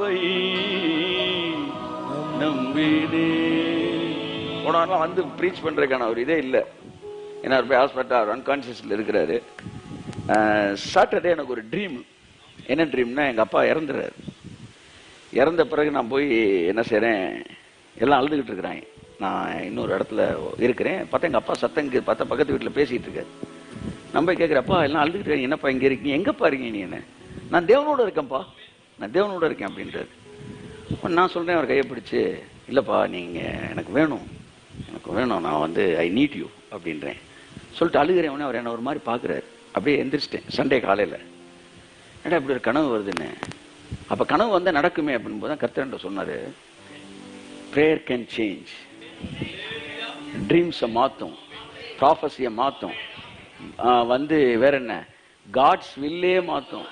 கிருபை நம்பினே. போனாலும் வந்து ப்ரீச் பண்றதுக்கான ஒரு இதே இல்லை. ஏன்னா போய் ஹாஸ்பிட்டல் அன்கான்சியஸ்ல இருக்கிறாரு. சாட்டர்டே எனக்கு ஒரு ட்ரீம். என்ன ட்ரீம்னா, எங்க அப்பா இறந்துறாரு. இறந்த பிறகு நான் போய் என்ன செய்றேன், எல்லாம் அழுதுகிட்டு இருக்கிறாங்க. நான் இன்னொரு இடத்துல இருக்கிறேன். பார்த்தா எங்க அப்பா சத்தம் பார்த்தா பக்கத்து வீட்டில் பேசிட்டு இருக்காரு. நம்ம போய் கேட்குறப்பா, எல்லாம் அழுதுகிட்டு இருக்கீங்க, என்னப்பா இங்கே இருக்கீங்க, எங்கப்பா இருக்கீங்க நீ? என்ன, நான் தேவனோட இருக்கேன்ப்பா, நான் தேவனோட இருக்கேன் அப்படின்றாரு. நான் சொல்றேன் அவர் கையை பிடிச்சு, இல்லப்பா நீங்க எனக்கு வேணும், எனக்கு வேணும், நான் வந்து ஐ நீட் யூ அப்படின்றேன் சொல்லிட்டு அழுகிறேன். அவர் என்ன ஒரு மாதிரி பார்க்குறாரு. அப்படியே எந்திரிச்சிட்டேன். சண்டே காலையில் ஏடா இப்படி ஒரு கனவு வருதுன்னு. அப்போ கனவு வந்து நடக்குமே அப்படின்னு போது தான் கர்த்தர்கிட்ட சொன்னார், ப்ரேயர் கேன் சேஞ்ச். ட்ரீம்ஸை மாற்றும், ப்ராஃபஸியை மாற்றும், வந்து வேற என்ன, காட்ஸ் வில்லே மாற்றும்.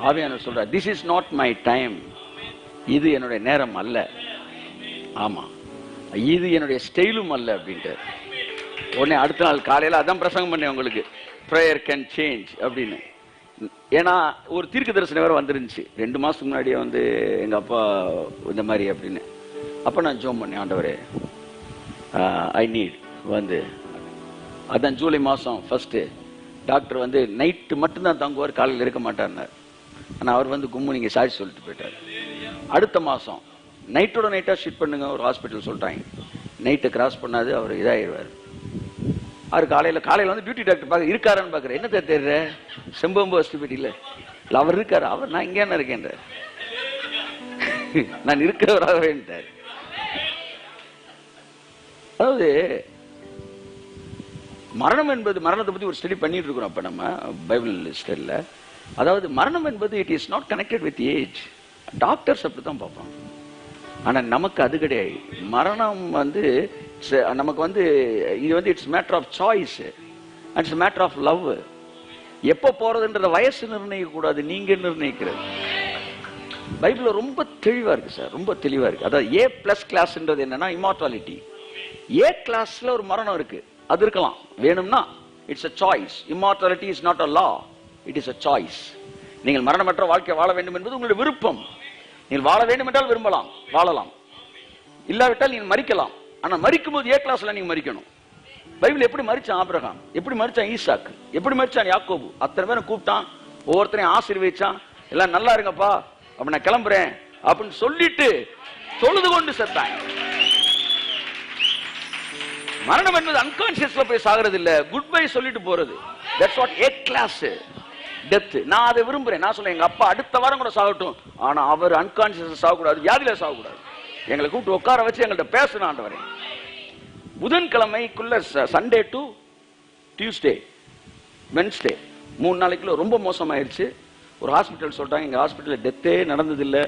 ஆவியானவர் சொல்றார், this is not my time, இது என்னுடைய நேரம் அல்ல, ஆமா இது என்னுடைய ஸ்டைலும் அல்ல அப்படின்ட்டு. உடனே அடுத்த நாள் காலையில் அதான் பிரசங்கம் பண்ணேன் உங்களுக்கு, ப்ரேயர் கேன் சேஞ்ச் அப்படின்னு. ஏன்னா ஒரு தீர்க்க தரிசனம் வேற வந்துருந்துச்சு 2 மாசத்துக்கு முன்னாடியே வந்து எங்க அப்பா இந்த மாதிரி அப்படின்னு. அப்ப நான் ஜோம் பண்ணேன், ஆண்டவரே ஐ நீட் வந்து. அதான் ஜூலை மாதம் ஃபர்ஸ்ட்டு டாக்டர் வந்து நைட்டு மட்டும்தான் தங்குவார், காலையில் இருக்க மாட்டார்னார். ஆனால் அவர் வந்து கும்மு நீங்கள் சாட்சி சொல்லிட்டு போயிட்டார். அடுத்த மாதம் நைட்டோட நைட்டாக ஷிஃப்ட் பண்ணுங்க ஒரு ஹாஸ்பிட்டல் சொல்லிட்டாங்க. நைட்டை கிராஸ் பண்ணாது அவர் இதாகிடுவார். அவர் காலையில் வந்து டியூட்டி டாக்டர் பார்க்க இருக்காரான்னு பார்க்குறேன். என்ன தெரியுற, செம்பம்பு ஹாஸ்பிட்டலில் இல்லை அவர் இருக்காரு. அவர் நான் இங்கே என்ன இருக்கேன், நான் இருக்கிறவராகவேன்ட்டார். அதாவது மரணம் என்பது, மரணத்தை பற்றி ஒரு ஸ்டடி பண்ணிட்டு இருக்கிறோம் அப்போ நம்ம பைபிள் ஸ்டடியில். அதாவது மரணம் என்பது it is not connected with age. Doctors அப்படி தான் பார்ப்போம். ஆனால் நமக்கு அது கிடையாது. மரணம் வந்து நமக்கு வந்து இது வந்து it's matter of choice, it's matter of love. எப்போ போறதுன்ற வயசு நிர்ணயிக்க கூடாது, நீங்க நிர்ணயிக்கிறது. பைபிள் ரொம்ப தெளிவா இருக்கு சார், ரொம்ப தெளிவா இருக்கு. அதாவது A+ கிளாஸ்ன்றது என்னன்னா இம்மார்டாலிட்டி. A கிளாஸ்ல ஒரு மரணம் இருக்கு, அது இருக்கலாம் வேணும்னா. It's a choice. Immortality is not a law, it is a choice. நீங்கள் மரணமற்ற வாழ்க்கை வாழ வேண்டும் என்பது உங்களுடைய விருப்பம். நீங்கள் வாழ வேண்டும் என்றால் விரும்பலாம், வாழலாம். இல்லாவிட்டால் நீங்கள் மரிக்கலாம். ஆனால் மரிக்கும் போது A கிளாஸ்ல நீங்க மரிக்கணும். பைபிள் எப்படி மரிச்சான் ஆபிரகாம், எப்படி மரிச்சான் ஈசாக்கு, எப்படி மரிச்சான் யாக்கோபு, அத்தனை பேரும் கூப்பிட்டான், ஒவ்வொருத்தரையும் ஆசீர்வதிச்சான். எல்லாம் நல்லா இருங்கப்பா, அப்ப நான் கிளம்புறேன் அப்படின்னு சொல்லிட்டு தொழுது கொண்டு செத்தான். மரணம் என்பது அன்கான்சியஸ்ல போய் சாகிறது இல்ல, குட் பை சொல்லிட்டு போறது. That's what A class death. நான் அதை விரும்புறேன். நான் சொல்றேன், எங்க அப்பா அடுத்த வாரம் கூட சாகட்டும், ஆனா அவர் அன்கான்சியஸ் சாகக்கூடாது, வியாதியில சாகக்கூடாது. எங்களை கூப்பிட்டு உட்கார வச்சு எங்கள்கிட்ட பேசணும் ஆண்டவரே. புதன்கிழமைக்குள்ள சண்டே டு டியூஸ்டே வென்ஸ்டே 3 நாளைக்குள்ள ரொம்ப மோசமாயிருச்சு. ஒரு ஹாஸ்பிட்டல் சொல்லிட்டாங்க, எங்க ஹாஸ்பிட்டலில் டெத்தே நடந்ததில்லை,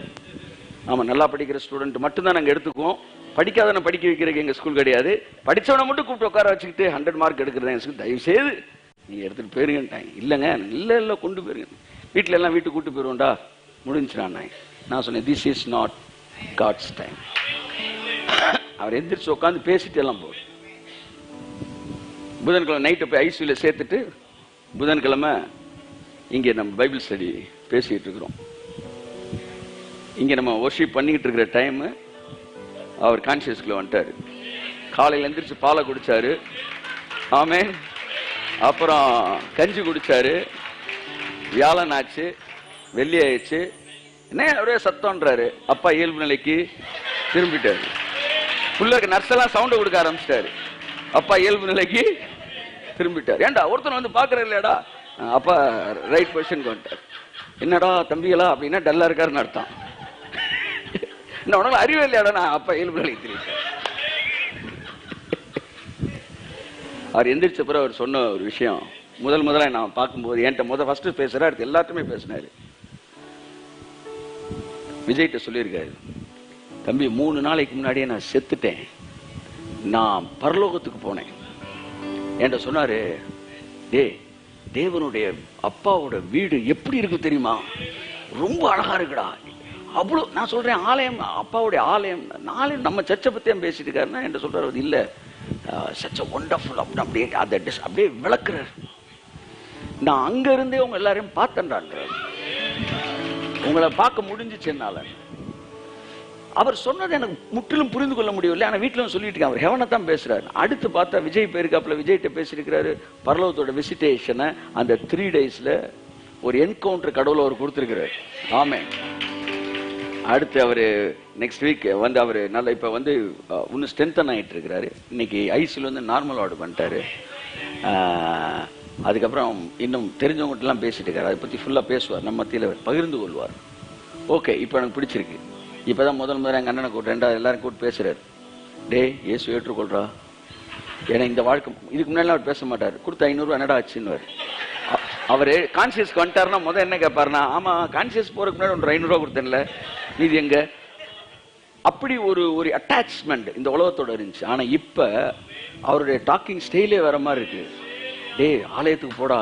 ஆமா நல்லா படிக்கிற ஸ்டூடெண்ட் மட்டும்தான் நாங்கள் எடுத்துக்குவோம், படிக்காதவனை படிக்க வைக்கிறதுக்கு எங்க ஸ்கூல் கிடையாது, படிச்சவனை மட்டும் கூப்பிட்டு உட்கார வச்சுக்கிட்டு 100 மார்க் எடுக்கிறது எங்க ஸ்கூல், தயவு செய்து நீங்க எடுத்துட்டு போயிருங்கட்டாங்க. இல்லைங்க, இல்லை கொண்டு போயிருங்க, வீட்டில் எல்லாம் வீட்டுக்கு கூட்டு போயிருவோம்டா, முடிஞ்சுடான். நான் சொன்னேன், this is not God's time. அவர் எந்திரிச்சு உட்காந்து பேசிட்டு எல்லாம் போகும். புதன்கிழமை நைட்டு போய் ஐசியூல சேர்த்துட்டு புதன்கிழமை இங்கே நம்ம பைபிள் ஸ்டடி பேசிட்டு இருக்கிறோம். இங்கே நம்ம வொர்ஷிப் பண்ணிக்கிட்டு இருக்கிற டைம் அவர் கான்சியஸ்குள்ள வந்துட்டாரு. காலையில் எந்திரிச்சு பாலை குடிச்சாரு, ஆமென். அப்புறம் கஞ்சி குடிச்சாரு. வியாழன் ஆச்சு, வெள்ளி ஆயிடுச்சு, என்ன ஒரே சத்தம்ன்றாரு. அப்பா இயல்பு நிலைக்கு திரும்பிட்டாரு. புள்ளக்கு நர்ஸெல்லாம் சவுண்ட் கொடுக்க ஆரம்பிச்சிட்டாரு. அப்பா இயல்பு நிலைக்கு திரும்பிட்டார். ஏண்டா ஒருத்தன் வந்து பாக்குற இல்லையாடா, அப்பா ரைட் பொசிஷனுக்கு வந்துட்டார். என்னடா தம்பிகளா அப்படின்னா டல்லா இருக்காருன்னு அர்த்தம். என்ன உடனே அறிவே இல்லையாடா, நான் அப்பா இயல்பு நிலைக்கு திரும்பிட்டார். அவர் எந்திரிச்ச பிறகு அவர் சொன்ன ஒரு விஷயம், முதல்ல நான் பார்க்கும்போது என்கிட்ட ஃபர்ஸ்ட் பேசுறாரு, அடுத்து எல்லாத்துமே பேசினாரு. விஜய்கிட்ட சொல்லியிருக்காரு, தம்பி 3 நாளைக்கு முன்னாடியே நான் செத்துட்டேன், நான் பரலோகத்துக்கு போனேன். என்கிட்ட சொன்னாரு, தேவனுடைய அப்பாவோட வீடு எப்படி இருக்கு தெரியுமா, ரொம்ப அழகா இருக்குடா. அவ்வளோ நான் சொல்றேன், ஆலயம் அப்பாவுடைய ஆலயம், நம்ம சர்ச்சை பத்தியே பேசிட்டு இருக்காருன்னா என்கிட்ட சொல்றாரு, இல்ல சச் ஒண்டர்ஃபுல் அப்படியே அப்படியே விளக்குறாரு. நான் அங்க இருந்தே உங்க எல்லாரையும் பார்த்தேன்டான். உங்களை பார்க்க முடிஞ்சிச்சு என்னால. அவர் சொன்னது எனக்கு முற்றிலும் புரிந்து கொள்ள முடியவில்லை. ஆனா வீட்டிலும் சொல்லிட்டு இருக்கேன், அவர் ஹெவனை தான் பேசுறாரு. அடுத்து பார்த்தா விஜய் பேருக்காப்புல விஜய்கிட்ட பேசியிருக்கிறாரு. பரலோகத்தோட விசிட்டேஷனை அந்த 3 daysல ஒரு என்கவுண்டர் கடவுள் அவர் கொடுத்திருக்கிறார். ஆமென். அடுத்து அவரு நெக்ஸ்ட் வீக் வந்து அவரு நல்லா இப்ப வந்து இன்னும் ஸ்ட்ரென்தன் ஆயிட்டு இருக்கிறாரு. இன்னைக்கு ஐசில வந்து நார்மல் வார்டு பண்ணிட்டாரு. அதுக்கப்புறம் இன்னும் தெரிஞ்சவங்ககிட்ட எல்லாம் பேசிட்டு இருக்காரு. அதை பத்தி ஃபுல்லா பேசுவார், நம்ம மத்தியில பகிர்ந்து கொள்வார். ஓகே, இப்ப எனக்கு பிடிச்சிருக்கு. இப்பதான் முதல்ல எங்க அண்ணனை கூட்டு 2வது எல்லாரும் கூட்டு பேசுறாரு. டே இயேசு ஏற்றுக்கொள்றா, ஏன்னா இந்த வாழ்க்கை இதுக்கு முன்னாடி அவர் பேச மாட்டாரு. கொடுத்த 500 என்னடா ஆச்சுன்னு அவரு கான்சியஸ் வந்துட்டாருன்னா முதல் என்ன கேட்பாருன்னா, ஆமா கான்சியஸ் போறதுக்கு முன்னாடி ஒன்று 500 கொடுத்தேன்ல, இது எங்க? அப்படி ஒரு அட்டாச்மெண்ட் இந்த உலகத்தோட இருந்துச்சு. ஆனா இப்ப அவருடைய டாக்கிங் ஸ்டைலே வேற மாதிரி இருக்கு. டே ஆலயத்துக்கு போடா,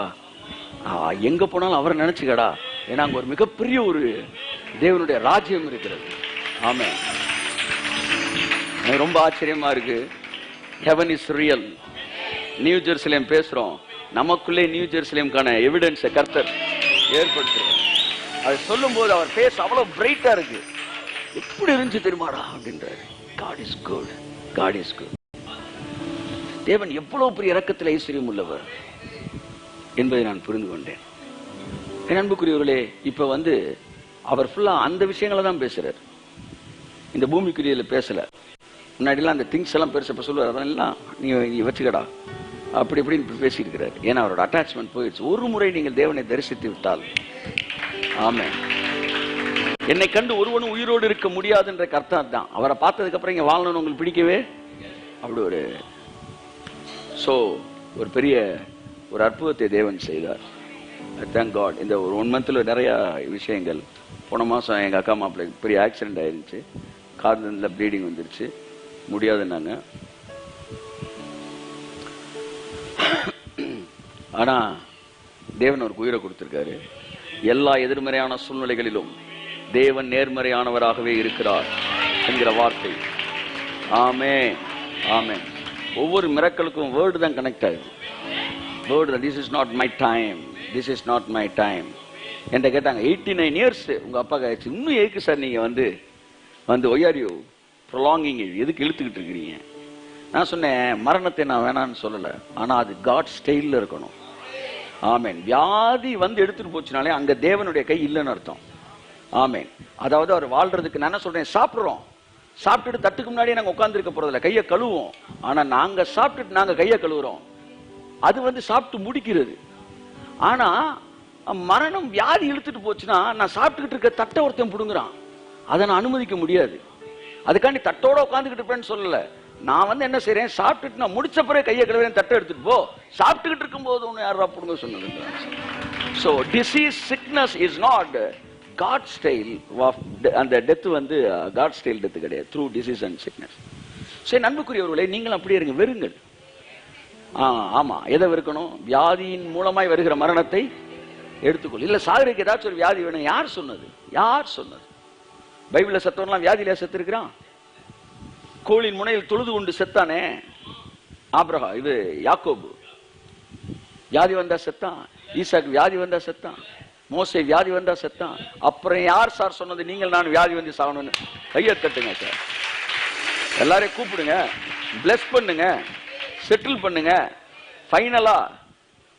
எங்க போனாலும் அவரை நினைச்சுக்கடா, ஏன்னா அங்க ஒரு மிகப்பெரிய ஒரு தேவனுடைய ராஜ்யம் இருக்கிறது. ஆமே, ரொம்ப ஆச்சரியமா இருக்கு. Heaven is real. New Jerusalem பேசுறோம், நமக்குள்ளே நியூ ஜெருசலேமுக்கான எவிடன்ஸை கர்த்தர் ஏற்படுத்துறார். அது சொல்லும் போது அவர் பேச அவ்வளவு பிரைட்டா இருக்கு. எப்படி இருந்துச்சு தெரியுமாடா அப்படின்றாரு. God is good, God is good. தேவன் எவ்வளவு பெரிய இரக்கத்தில் ஐஸ்வர்யம் உள்ளவர் என்பதை நான் புரிந்து கொண்டேன். என் அன்புக்குரியவர்களே, இப்ப வந்து அவர் ஃபுல்லா அந்த விஷயங்களை தான் பேசுறாரு, இந்த பூமிக்குரியல பேசல. முன்னாடிலாம் அந்த திங்ஸ் எல்லாம் பெருசப்ப சொல்லுவார், அதெல்லாம் நீ வச்சுக்கடா அப்படி இப்படின்னு பேசியிருக்கிறார். ஏன்னா அவரோட அட்டாச்மெண்ட் போயிடுச்சு. ஒரு முறை நீங்கள் தேவனை தரிசித்து விட்டால், ஆமென், என்னை கண்டு ஒருவனும் உயிரோடு இருக்க முடியாதுன்ற அர்த்தம் தான். அவரை பார்த்ததுக்கு அப்புறம் இங்க வாழணும்னு உங்களுக்கு பிடிக்கவே அப்படி ஒரு பெரிய ஒரு அற்புதத்தை தேவன் செய்தார். Thank God. இந்த ஒரு 1 monthல நிறைய விஷயங்கள். போன மாசம் எங்க அக்கா மாப்பிள்ளைக்கு பெரிய ஆக்சிடென்ட் ஆயிருந்துச்சு. கார்ல ப்ளீடிங் வந்துருச்சு, முடியாதுன்னாங்க. ஆனா தேவன் ஒரு உயிரை கொடுத்திருக்காரு. எல்லா எதிர்மறையான சூழ்நிலைகளிலும் தேவன் நேர்மறையானவராகவே இருக்கிறார் என்கிற வார்த்தை. ஆமென், ஆமென். ஒவ்வொரு மிரக்கலுக்கும் வேர்டு தான் கனெக்ட் ஆகுது. வேர்டு தான். This is not my time, this is not my time என்கிட்ட கேட்டாங்க. 89 years உங்க அப்பா ஆயிடுச்சு, இன்னும் எதுக்கு சார் நீங்க வந்து ஒய் ஆர் யூ ப்ரொலாங்கிங், எதுக்கு இழுத்துக்கிட்டு இருக்கிறீங்க? நான் சொன்னேன், மரணத்தை நான் வேணான்னு சொல்லல, ஆனா அது காட் ஸ்டைல்ல இருக்கணும். ஆமென். வியாதி வந்து எடுத்துட்டு போச்சுனாலே அங்க தேவனுடைய கை இல்லைன்னு அர்த்தம். ஆமென். அதாவது அவர் வாழ்றதுக்கு நான் என்ன சொல்றேன், சாப்பிடுறோம், சாப்பிட்டுட்டு தட்டுக்கு முன்னாடியே நாங்க உட்கார்ந்து இருக்க போறதில்ல, கையை கழுவோம். ஆனா நாங்க சாப்பிட்டுட்டு நாங்க கையை கழுவுறோம், அது வந்து சாப்பிட்டு முடிக்கிறது. ஆனா மரணம் வியாதி இழுத்துட்டு போச்சுன்னா நான் சாப்பிட்டுக்கிட்டு இருக்க தட்டை ஒருத்தன் புடுங்குறான், அதை நான் அனுமதிக்க முடியாது. அதுக்காண்டி தட்டோட உட்காந்துக்கிட்டு இருப்பேன்னு சொல்லல. நான் வந்து என்ன செய்யறேன், சாப்பிட்டுட்டு நான் முடிச்ச பிறகு கையை கழுவுறேன், தட்டை எடுத்துட்டு போ. சாப்பிட்டுக்கிட்டு இருக்கும் போது ஒண்ணு யாரா புடுங்க சொன்னது. So disease, sickness is not God style of அந்த டெத் வந்து God style டெத் கிடையாது. Through disease and sickness. சரி, நண்புக்குரியவர்களே, நீங்கள் அப்படியே இருங்க, வெறுங்கள். ஆமா, எதை வெறுக்கணும்? வியாதியின் மூலமாய் வருகிற மரணத்தை எடுத்துக்கொள். இல்ல சாகருக்கு ஏதாச்சும் ஒரு வியாதி வேணும், யார் சொன்னது? யார் சொன்னது? பைபிள்ல செத்தவன்லாம் வியாதியில செத்து இருக்கிறான். கோளின் முனையில் தொழுது கொண்டு செத்தானே ஆபிரகா, இது யாக்கோபு, வியாதி வந்தா செத்தான். ஈசாக்கு வியாதி வந்தா செத்தான். மோசே வியாதி வந்தா செத்தான். அப்புறம் யார் சார் சொன்னது நீங்கள் நான் வியாதி வந்து சாகணும்னு? கையை தட்டுங்க சார், எல்லாரையும் கூப்பிடுங்க, பிளஸ் பண்ணுங்க, செட்டில் பண்ணுங்க, ஃபைனலா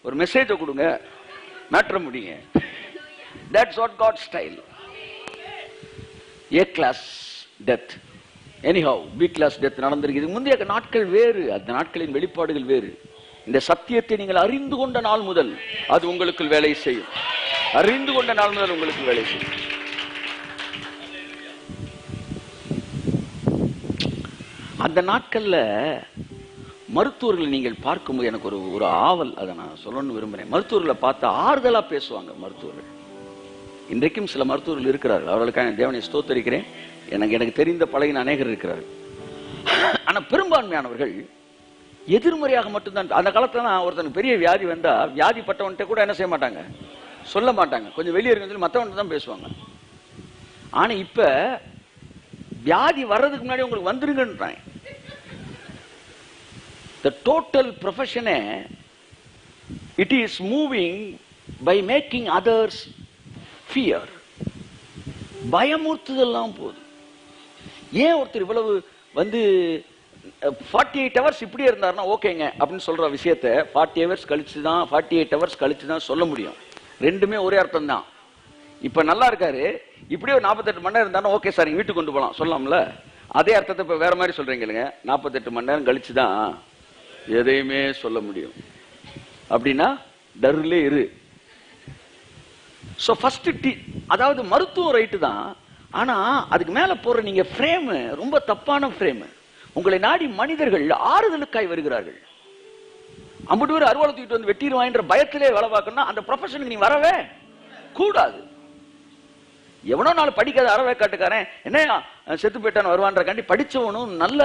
ஒரு மெசேஜை கொடுங்க, மேட்டர் முடியுங்க. That's what God style. A class death, anyhow B class death நடந்திருக்கு. முந்தைய நாட்கள் வேறு, அந்த நாட்களின் வெளிப்பாடுகள் வேறு. இந்த சத்தியத்தை நீங்கள் அறிந்து கொண்ட நாள் முதல் அது உங்களுக்கு வேலை செய்யும். அறிந்து கொண்ட நாள் முதல் உங்களுக்கு வேலை செய்யும். அந்த நாட்கள்ல மருத்துவர்களை நீங்கள் பார்க்கும்போது எனக்கு ஒரு ஆவல், அதை நான் சொல்லணும்னு விரும்புறேன். மருத்துவர்களை பார்த்து ஆறுதலா பேசுவாங்க மருத்துவர்கள். இன்றைக்கும் சில மருத்துவர்கள் இருக்கிறார்கள், அவர்களுக்காக தேவனை ஸ்தோத்தரிக்கிறேன். எனக்கு தெரிந்த பழகின அநேகர் இருக்கிறார்கள். ஆனா பெரும்பான்மையானவர்கள் எதிர்மறையாக மட்டும்தான். அந்த காலத்துல ஒருத்தனுக்கு பெரிய வியாதி வந்தா வியாதிப்பட்டவன்கிட்ட கூட என்ன செய்ய மாட்டாங்க, சொல்ல மாட்டாங்க, கொஞ்சம் வெளியே இருக்குன்னு சொல்லி மற்றவன்கிட்ட தான் பேசுவாங்க. ஆனா இப்ப வியாதி வர்றதுக்கு முன்னாடி உங்களுக்கு வந்துருங்கன்றாங்க. The total profession, it is moving by making others fear. பயமுறுத்துதெல்லாம் போகுது. ஏன் ஒருத்தர் இவ்வளவு வந்து 48 hours இப்படியே இருந்தாருன்னா ஓகேங்க அப்படின்னு சொல்ற விஷயத்த 40 hours கழிச்சு தான் 48 hours கழிச்சு தான் சொல்ல முடியும். ரெண்டுமே ஒரே அர்த்தம் தான். இப்ப நல்லா இருக்காரு, இப்படியே 48 மணி நேரம் இருந்தாலும் ஓகே சார் நீங்க வீட்டுக்கு கொண்டு போகலாம் சொல்லலாம்ல. அதே அர்த்தத்தை இப்ப வேற மாதிரி சொல்றீங்க. 48 மணி நேரம் கழிச்சு தான் எதையுமே சொல்ல முடியும் அப்படின்னா டர்லே இரு. சோ ஃபர்ஸ்ட் அதாவது மருத்துவம் ரைட்டு தான், ஆனா அதுக்கு மேல போற நீங்க ஃப்ரேம் ரொம்ப தப்பான ஃப்ரேம். உங்களை நாடி மனிதர்கள் ஆறுதலுக்காய் வருகிறார்கள். அம்பட்டு பேர் அறுவாலை தூக்கிட்டு வந்து வெட்டிடுவான்ற பயத்திலே வேலை பார்க்கணும்னா அந்த ப்ரொஃபஷனுக்கு நீ வரவே கூடாது. எவனோ நாள் படிக்காத அறவே காட்டுக்காரன் என்ன செத்து போயிட்டான் வருவான்ற காண்டி படிச்சவனும் நல்ல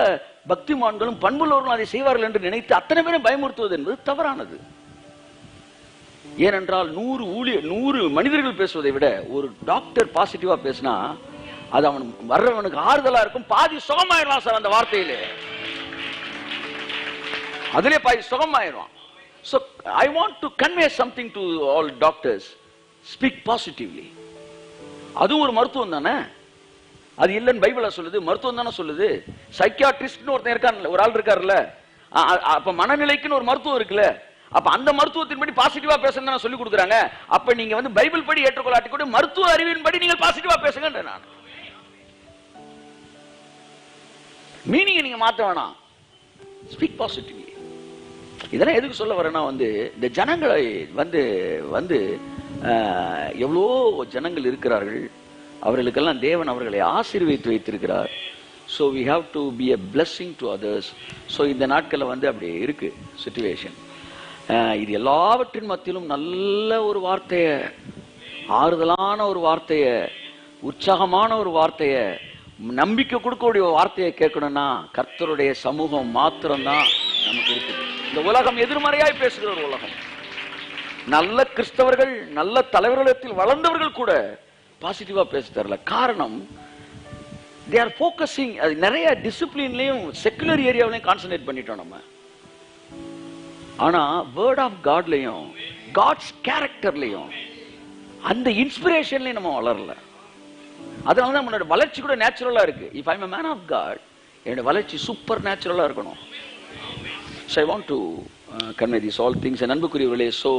பக்திமான்களும் பண்புள்ளவர்களும் அதை செய்வார்கள் என்று நினைத்து அத்தனை பேரும் பயமுறுத்துவது என்பது தவறானது. ஏனென்றால் 100 மனிதர்கள் பேசுவதை விட ஒரு டாக்டர் பாசிட்டிவா பேசினா அது அவன் வர்றவனுக்கு ஆறுதலா இருக்கும். பாதி சுகமாயிடுவான் சார் அந்த வார்த்தையிலே, அதிலே பாதி சுகமாயிடுவான். So I want to convey something to all doctors. Speak positively. அது ஒரு மருத்துவம் தானே. அது இல்லன்னு பைபிள சொல்லுது, மருத்துவம் தானே சொல்லுது. சைக்கியாட்ரிஸ்ட்னு ஒருத்தன் இருக்கான், ஒரு ஆள் இருக்காருல்ல, அப்ப மனநிலைக்குன்னு ஒரு மருத்துவம் இருக்குல்ல. அப்ப அந்த மருத்துவத்தின் படி பாசிட்டிவா பேசணும் சொல்லி கொடுக்குறாங்க. அப்ப நீங்க வந்து பைபிள் படி ஏற்றுக்கொள்ளாட்டி கூட மருத்துவ அறிவின் படி நீங்க பாசிட்டிவா பேசுங்க. நான் மீனிங் நீங்க மாத்த வேணாம். Speak positively. இதெல்லாம் எதுக்கு சொல்ல வரேன்னா வந்து இந்த ஜனங்களை வந்து வந்து எவ்வளோ ஜனங்கள் இருக்கிறார்கள், அவர்களுக்கெல்லாம் தேவன் அவர்களை ஆசீர்வதித்து வைத்திருக்கிறார். So we have to be a blessing to others. So இந்த நாட்கள்ல வந்து அப்படியே இருக்கு சிச்சுவேஷன். இது எல்லாவற்றின் மத்தியிலும் நல்ல ஒரு வார்த்தைய, ஆறுதலான ஒரு வார்த்தைய, உற்சாகமான ஒரு வார்த்தைய, நம்பிக்கை கொடுக்கக்கூடிய வார்த்தையை கேட்கணும்னா கர்த்தருடைய சமூகம் மாத்திரம்தான் நமக்கு இருக்குது. இந்த உலகம் எதிர்மறையாய் பேசுகிற ஒரு உலகம். நல்ல கிறிஸ்தவர்கள் நல்ல தலைவர்களிடத்தில் வளர்ந்தவர்கள் கூட பாசிட்டிவா பேச தரல. காரணம் they are focusing நிறைய டிசிப்ளின்லயும் செக்குலர் ஏரியாவிலையும் கான்சென்ட்ரேட் பண்ணிட்டோம் நம்ம. ஆனா வேர்ட் ஆஃப் காட்லயும் காட்ஸ் கேரக்டர்லயும் அந்த இன்ஸ்பிரேஷன்லயும் நம்ம வளரல. அதனாலதான் நம்மளோட வளர்ச்சி கூட நேச்சுரலா இருக்கு. If I am a man of God, என்னோட வளர்ச்சி சூப்பர் நேச்சுரலா இருக்கணும். So I want to convey these all things. அன்புக்குரியவர்களே, சோ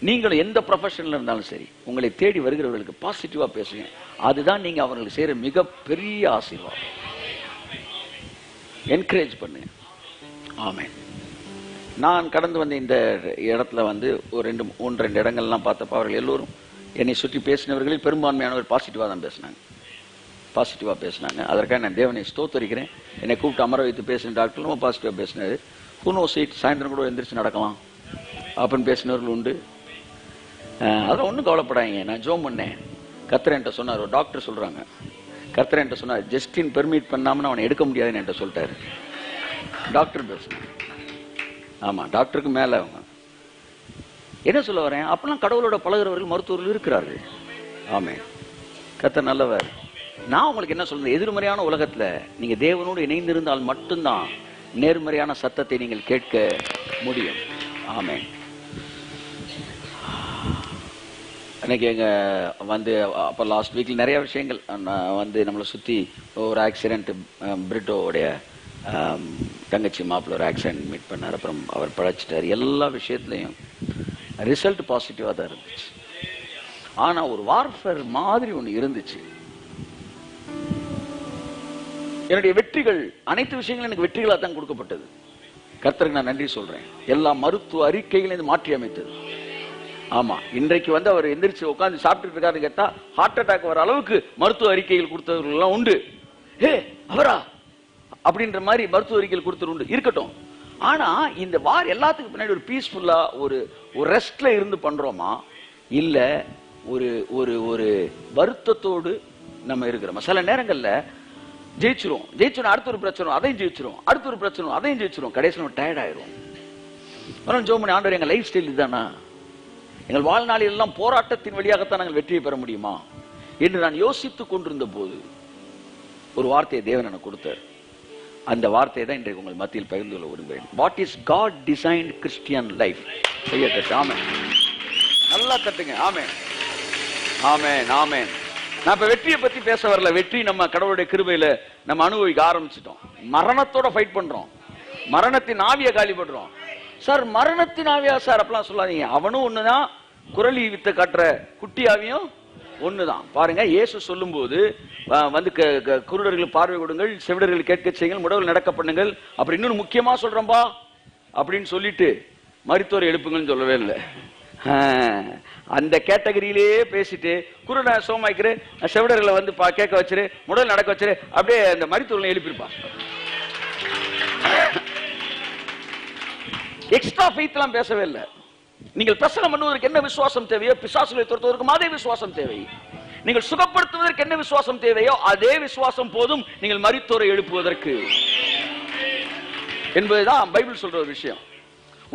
நீங்கள் எந்த ப்ரொஃபஷன்ல இருந்தாலும் சரி உங்களை தேடி வருகிறவர்களுக்கு பாசிட்டிவா பேசுங்க. அதுதான் நீங்க அவர்களுக்கு செய்யற மிகப்பெரிய ஆசீர்வாதம். என்கரேஜ் பண்ணுங்க. ஆமென். நான் கடந்து வந்த இந்த இடத்துல வந்து ஒரு 2 இடங்கள்லாம் பார்த்தப்ப அவர்கள் எல்லோரும் என்னை சுற்றி பேசினவர்களில் பெரும்பான்மையானவர் பாசிட்டிவா தான் பேசினாங்க. பாசிட்டிவா பேசினாங்க. அதற்காக நான் தேவனை ஸ்தோத்தரிக்கிறேன். என்னை கூப்பிட்டு அமர வைத்து பேசின டாக்டர் ரொம்ப பாசிட்டிவா பேசினாரு. ஹூனோ சீட் சாயந்தரம் கூட எந்திரிச்சு நடக்கலாம் அப்படின்னு பேசினவர்கள் உண்டு. அதெல்லாம் ஒன்றும் கவலைப்படாதீங்க. நான் ஜோம் பண்ணேன். கர்த்தர் என்கிட்ட சொன்னார், ஒரு டாக்டர் சொல்றாங்க, கர்த்தர் என்கிட்ட சொன்னார் ஜஸ்டின் பெர்மிட் பண்ணாமன்னு அவனை எடுக்க முடியாதுன்னு என்கிட்ட சொல்லிட்டாரு. டாக்டர் பேசுனேன். ஆமா, டாக்டருக்கு மேல அவங்க என்ன சொல்ல வரேன், அப்பெல்லாம் கடவுளோட பழகிறவர்கள் மருத்துவர்கள் இருக்கிறார்கள். ஆமே, கர்த்தர் நல்லவர். நான் உங்களுக்கு என்ன சொல்றேன், எதிர்மறையான உலகத்துல நீங்க தேவனோடு இணைந்திருந்தால் மட்டும்தான் நேர்மறையான சத்தத்தை நீங்கள் கேட்க முடியும். ஆமே. அன்னைக்கு எங்க வந்து அப்போ லாஸ்ட் வீக்ல நிறைய விஷயங்கள் வந்து நம்மளை சுற்றி ஒரு ஆக்சிடென்ட், பிரிட்டோடைய தங்கச்சி மாப்பிள்ள ஒரு ஆக்சிடென்ட் மீட் பண்ணார். அப்புறம் அவர் பழச்சிட்டார். எல்லா விஷயத்துலையும் ரிசல்ட் பாசிட்டிவாக தான் இருந்துச்சு. ஆனால் ஒரு வார்ஃபேர் மாதிரி ஒன்று இருந்துச்சு. என்னுடைய வெற்றிகள் அனைத்து விஷயங்களும் எனக்கு வெற்றிகளாக தான் கொடுக்கப்பட்டது. கர்த்தருக்கு நான் நன்றி சொல்றேன். எல்லா மருத்துவ அறிக்கைகளையும் மாற்றி அமைத்தது. ஆமா, இன்றைக்கு வந்து அவர் எந்திரிச்சு உட்காந்து சாப்பிட்டு இருக்காருன்னு கேட்டா ஹார்ட் அட்டாக் வர அளவுக்கு மருத்துவ அறிக்கைகள் கொடுத்தவர்கள் எல்லாம் உண்டு. ஏ அவரா அப்படின்ற மாதிரி மருத்துவ அறிக்கைகள் கொடுத்தது உண்டு. இருக்கட்டும். ஆனா இந்த வார் எல்லாத்துக்கும் பின்னாடி ஒரு பீஸ்ஃபுல்லா ஒரு ரெஸ்ட்ல இருந்து பண்றோமா, இல்ல ஒரு ஒரு ஒரு வருத்தத்தோடு நம்ம இருக்கிறோமா? சில நேரங்கள்ல ஜெயிச்சிரும், அடுத்த ஒரு பிரச்சனை அதையும் ஜெயிச்சிரும், அடுத்த ஒரு பிரச்சனை அதையும் ஜெயிச்சிரும், கடைசியில் நம்ம டயர்ட் ஆயிரும். ஜோமணி ஆண்டவர், எங்க லைஃப் ஸ்டைல் இதுதானா? எங்கள் வாழ்நாளில் எல்லாம் போராட்டத்தின் வழியாகத்தான் நாங்கள் வெற்றியை பெற முடியுமா என்று நான் யோசித்துக் கொண்டிருந்த போது ஒரு வார்த்தையை தேவன் எனக்கு கொடுத்தார். அந்த வார்த்தையை தான் இன்றைக்கு உங்கள் மத்தியில் பகிர்ந்து கொள்ள விரும்புகிறேன். What is God designed Christian life? Amen. நல்லா தட்டுங்க. ஆமென், ஆமென், ஆமென். நான் இப்ப வெற்றியை பத்தி பேச வரல. வெற்றி நம்ம கடவுளுடைய கிருபையில நம்ம அனுபவிக்க ஆரம்பிச்சிட்டோம். மரணத்தோட ஃபைட் பண்றோம், மரணத்தின் ஆவிய காலி பண்றோம். சார் மரணத்தின் ஆவியா சார் அப்படிலாம் சொல்லாதீங்க. அவனும் ஒண்ணுதான், குரலி வித்த காட்டுற குட்டி ஆவியும் ஒண்ணுதான். பாருங்க, இயேசு சொல்லும் போது வந்து குருடர்கள் பார்வை கொடுங்கள், செவிடர்கள் கேட்க செய்யுங்கள், முடவர்கள் நடக்க பண்ணுங்கள், அப்புறம் இன்னொன்னு முக்கியமா சொல்றம்பா அப்படின்னு சொல்லிட்டு மரித்தோரை எழுப்புங்கன்னு சொல்லவே இல்லை. அந்த கேட்டகரியிலேயே பேசிட்டு குருட சோமாய்க்கிற, செவிடர்களை வந்து கேட்க வச்சிரு, முடல் நடக்க வச்சிரு, அப்படியே அந்த மரித்தோரை எழுப்பியிருப்பான். எக்ஸ்ட்ரா ஃபெய்த்லாம் பேசவே இல்லை. நீங்கள் பிரசங்கம் பண்ணுவதற்கு என்ன விசுவாசம் தேவையோ, பிசாசுகளை துரத்துவதற்கும் அதே விசுவாசம் தேவை. நீங்கள் சுகப்படுத்துவதற்கு என்ன விசுவாசம் தேவையோ அதே விசுவாசம் போதும் நீங்கள் மரித்தோரை எழுப்புவதற்கு என்பதுதான் பைபிள் சொல்ற ஒரு விஷயம்.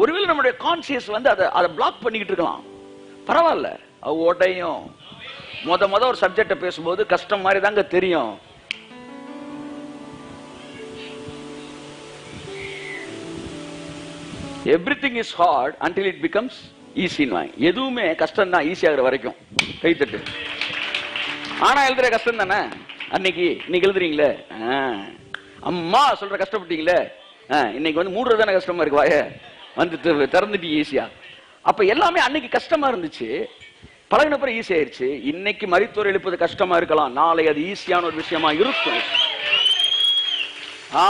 ஒருவேளை நம்முடைய கான்சியஸ் வந்து அதை பிளாக் பண்ணிக்கிட்டு இருக்கலாம், பரவாயில்ல, அது உடையும். முத ஒரு சப்ஜெக்ட பேசும்போது கஷ்டம் மாதிரி தாங்க தெரியும். Everything is hard until it becomes easy. எதுவுமே கஷ்டம் தான் ஈஸி ஆகிற வரைக்கும். கைத்தட்டு. ஆனா எழுதுற கஷ்டம் தானே. அன்னைக்கு இன்னைக்கு எழுதுறீங்களே, அம்மா சொல்ற கஷ்டப்பட்டீங்களே, இன்னைக்கு வந்து மூடுறது தானே கஷ்டமா இருக்கு. வாய வந்து திறந்துட்டு ஈஸியா. அப்ப எல்லாமே அன்னைக்கு கஷ்டமா இருந்துச்சு, பழகின பிறகு ஈஸி ஆயிருச்சு. இன்னைக்கு மரித்தோர் எழுப்பது கஷ்டமா இருக்கலாம், நாளை அது ஈஸியான ஒரு விஷயமா இருக்கும்.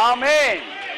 ஆமென்.